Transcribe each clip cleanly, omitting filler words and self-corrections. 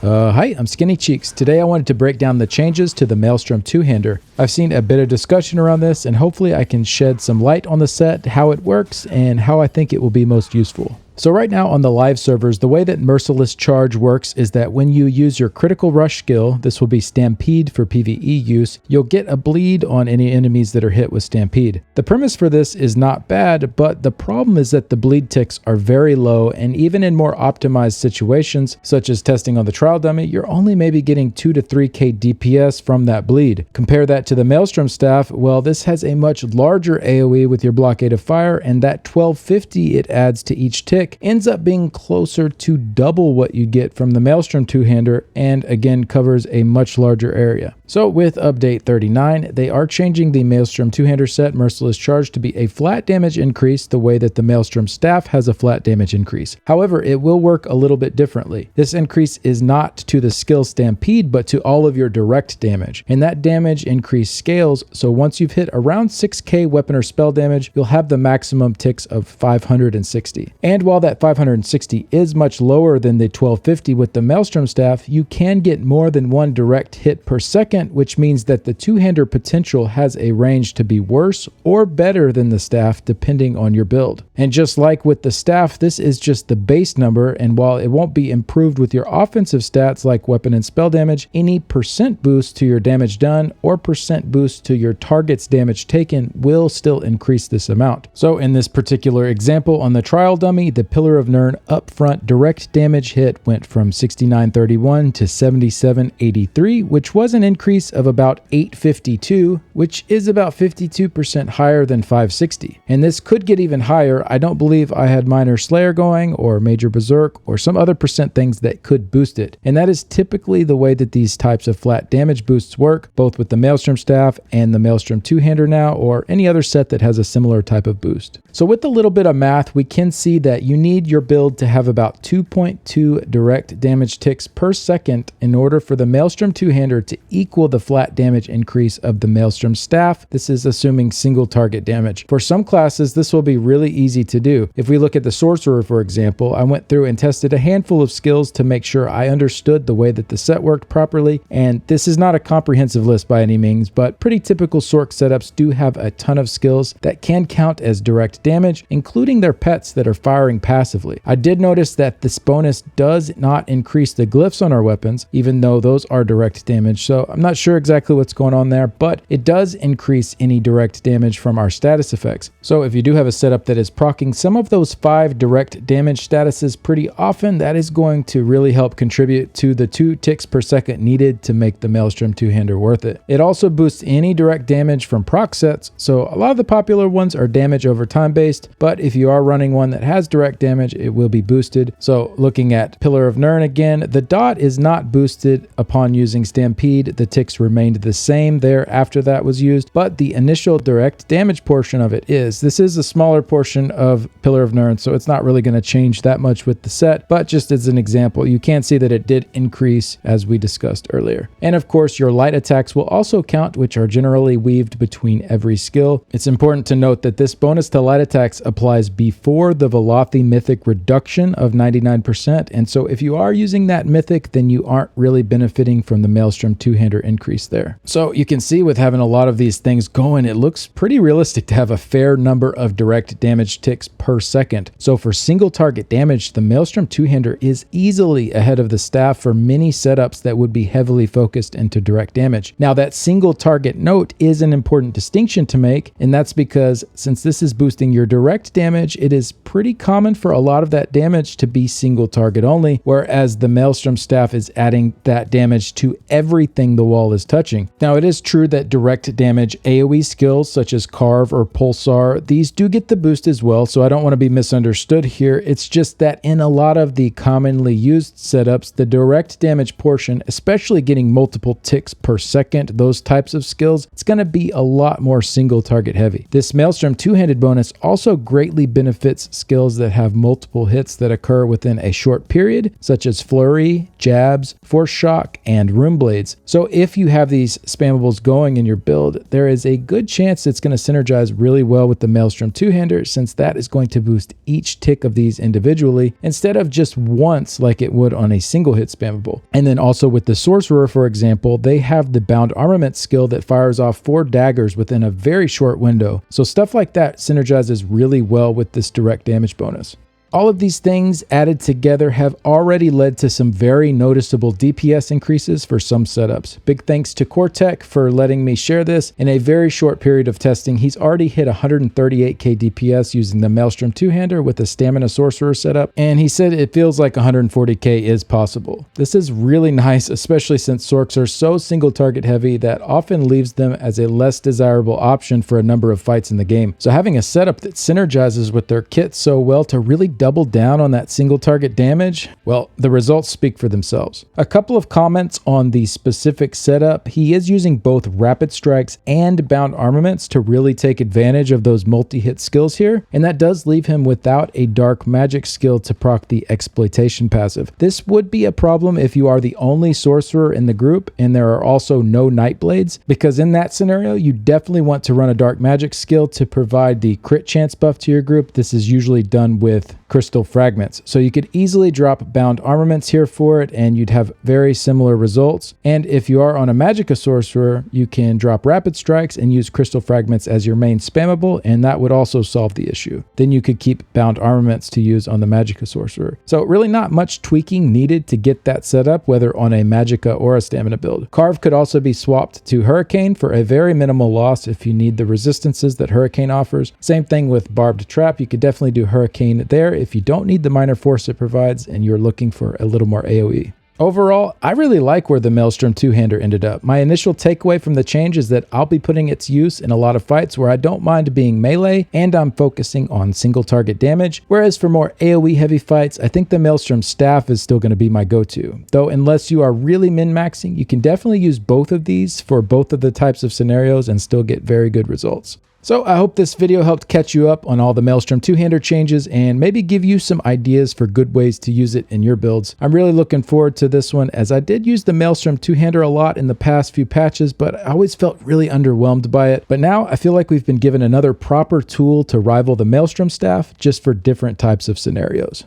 Hi, I'm Skinny Cheeks. Today I wanted to break down the changes to the Maelstrom two-hander. I've seen a bit of discussion around this, and hopefully I can shed some light on the set, how it works, and how I think it will be most useful. So right now on the live servers, the way that Merciless Charge works is that when you use your Critical Rush skill, this will be Stampede for PvE use, you'll get a bleed on any enemies that are hit with Stampede. The premise for this is not bad, but the problem is that the bleed ticks are very low, and even in more optimized situations, such as testing on the trial dummy, you're only maybe getting 2 to 3k DPS from that bleed. Compare that to the Maelstrom staff, well, this has a much larger AoE with your blockade of fire, and that 1250 it adds to each tick ends up being closer to double what you get from the Maelstrom two-hander, and again covers a much larger area. So with update 39, they are changing the Maelstrom two-hander set Merciless Charge to be a flat damage increase the way that the Maelstrom staff has a flat damage increase. However, it will work a little bit differently. This increase is not to the skill Stampede, but to all of your direct damage. And that damage increase scales, so once you've hit around 6k weapon or spell damage, you'll have the maximum ticks of 560. And while that 560 is much lower than the 1250 with the Maelstrom staff, you can get more than one direct hit per second, which means that the two-hander potential has a range to be worse or better than the staff depending on your build. And just like with the staff, this is just the base number, and while it won't be improved with your offensive stats like weapon and spell damage, any percent boost to your damage done or percent boost to your target's damage taken will still increase this amount. So in this particular example on the trial dummy, the Pillar of Nirn upfront direct damage hit went from 6931 to 7783, which was an increase of about 852, which is about 52% higher than 560. And this could get even higher. I don't believe I had Minor Slayer going or Major Berserk or some other percent things that could boost it. And that is typically the way that these types of flat damage boosts work, both with the Maelstrom staff and the Maelstrom two-hander now, or any other set that has a similar type of boost. So with a little bit of math, we can see that you need your build to have about 2.2 direct damage ticks per second in order for the Maelstrom two-hander to equal the flat damage increase of the Maelstrom staff. This is assuming single target damage. For some classes, this will be really easy to do. If we look at the Sorcerer, for example, I went through and tested a handful of skills to make sure I understood the way that the set worked properly, and this is not a comprehensive list by any means, but pretty typical Sorc setups do have a ton of skills that can count as direct damage, including their pets that are firing passively. I did notice that this bonus does not increase the glyphs on our weapons, even though those are direct damage, so I'm not sure exactly what's going on there, but it does increase any direct damage from our status effects. So if you do have a setup that is proccing some of those 5 direct damage statuses pretty often, that is going to really help contribute to the 2 ticks per second needed to make the Maelstrom two-hander worth it. It also boosts any direct damage from proc sets, so a lot of the popular ones are damage over time based, but if you are running one that has direct damage, it will be boosted. So looking at Pillar of Nirn again, the dot is not boosted upon using Stampede. The ticks remained the same there after that was used, but the initial direct damage portion of it is. This is a smaller portion of Pillar of Nirn, so it's not really going to change that much with the set, but just as an example, you can see that it did increase as we discussed earlier. And of course, your light attacks will also count, which are generally weaved between every skill. It's important to note that this bonus to light attacks applies before the Velothi mythic reduction of 99%, and so if you are using that mythic, then you aren't really benefiting from the Maelstrom two-hander increase there. So you can see with having a lot of these things going, it looks pretty realistic to have a fair number of direct damage ticks per second. So for single target damage, the Maelstrom two-hander is easily ahead of the staff for many setups that would be heavily focused into direct damage. Now that single target note is an important distinction to make, and that's because since this is boosting your direct damage, it is pretty common for a lot of that damage to be single target only, whereas the Maelstrom staff is adding that damage to everything the wall is touching. Now it is true that direct damage AoE skills such as Carve or Pulsar, these do get the boost as well, so I don't want to be misunderstood here. It's just that in a lot of the commonly used setups, the direct damage portion, especially getting multiple ticks per second, those types of skills, it's going to be a lot more single target heavy. This Maelstrom two-handed bonus also greatly benefits skills that have multiple hits that occur within a short period, such as Flurry, Jabs, Force Shock, and Rune Blades. So if if you have these spammables going in your build, there is a good chance it's going to synergize really well with the Maelstrom two-hander, since that is going to boost each tick of these individually instead of just once like it would on a single hit spammable. And then also with the Sorcerer, for example, they have the Bound Armament skill that fires off 4 daggers within a very short window. So stuff like that synergizes really well with this direct damage bonus. All of these things added together have already led to some very noticeable DPS increases for some setups. Big thanks to Kortekk for letting me share this. In a very short period of testing, he's already hit 138k DPS using the Maelstrom two-hander with a Stamina Sorcerer setup, and he said it feels like 140k is possible. This is really nice, especially since Sorcs are so single target heavy that often leaves them as a less desirable option for a number of fights in the game. So having a setup that synergizes with their kit so well to really double down on that single target damage, well, the results speak for themselves. A couple of comments on the specific setup. He is using both rapid strikes and bound armaments to really take advantage of those multi-hit skills here, and that does leave him without a dark magic skill to proc the exploitation passive. This would be a problem if you are the only sorcerer in the group and there are also no night blades, because in that scenario you definitely want to run a dark magic skill to provide the crit chance buff to your group. This is usually done with crystal fragments. So you could easily drop bound armaments here for it and you'd have very similar results. And if you are on a Magicka sorcerer, you can drop rapid strikes and use crystal fragments as your main spammable, and that would also solve the issue. Then you could keep bound armaments to use on the Magicka sorcerer. So really not much tweaking needed to get that set up, whether on a Magicka or a stamina build. Carve could also be swapped to Hurricane for a very minimal loss if you need the resistances that Hurricane offers. Same thing with Barbed Trap. You could definitely do Hurricane there if you don't need the minor force it provides and you're looking for a little more AoE. Overall, I really like where the Maelstrom two-hander ended up. My initial takeaway from the change is that I'll be putting its use in a lot of fights where I don't mind being melee and I'm focusing on single target damage, whereas for more AoE heavy fights, I think the Maelstrom staff is still going to be my go-to. Though unless you are really min-maxing, you can definitely use both of these for both of the types of scenarios and still get very good results. So I hope this video helped catch you up on all the Maelstrom two-hander changes and maybe give you some ideas for good ways to use it in your builds. I'm really looking forward to this one, as I did use the Maelstrom two-hander a lot in the past few patches, but I always felt really underwhelmed by it. But now I feel like we've been given another proper tool to rival the Maelstrom staff, just for different types of scenarios.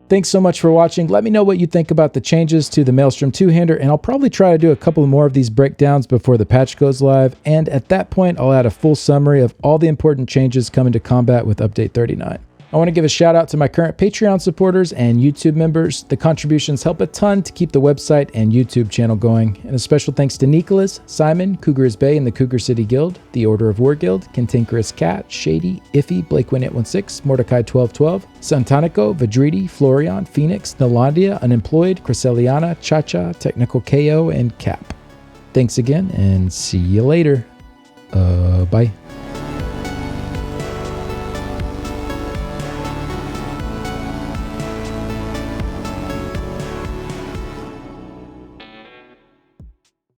Thanks so much for watching. Let me know what you think about the changes to the Maelstrom two-hander, and I'll probably try to do a couple more of these breakdowns before the patch goes live, and at that point I'll add a full summary of all the important changes coming to combat with Update 39. I want to give a shout out to my current Patreon supporters and YouTube members. The contributions help a ton to keep the website and YouTube channel going. And a special thanks to Nicholas, Simon, Cougar's Bay and the Cougar City Guild, the Order of War Guild, Cantankerous Cat, Shady, Iffy, Blake1816, Mordecai1212, Santanico, Vidridi, Florian, Phoenix, Nalandia, Unemployed, Cresceliana, Chacha, Technical KO, and Cap. Thanks again and see you later. Bye.